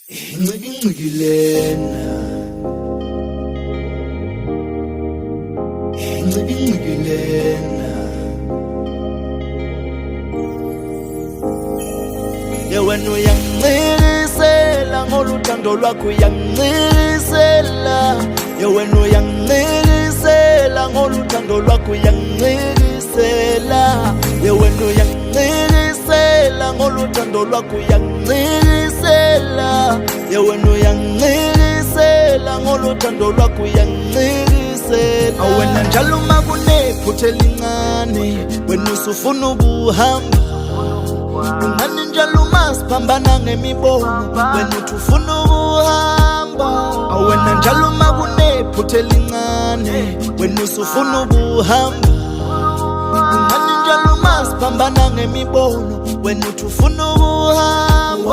Incikilena Yewena uyangicisela ngoluthando lwakho uyangicisela Yewena uyangicisela ngoluthando lwakho uyangicisela Yewena uyangicisela ngoluthando lwakho uyangicisela Yewena uyangicisela ngoluthando lwakho uyangicisela Awena njalo makunephutha elincane wena usufuna ukuhamba Ungani njalo masipambana ngemibono wena uthi ufuna ukuhamba Awena njalo makunephutha elincane wena usufuna ukuhamba Ungani njalo masipambana ngemibono wena uthi ufuna ukuhamba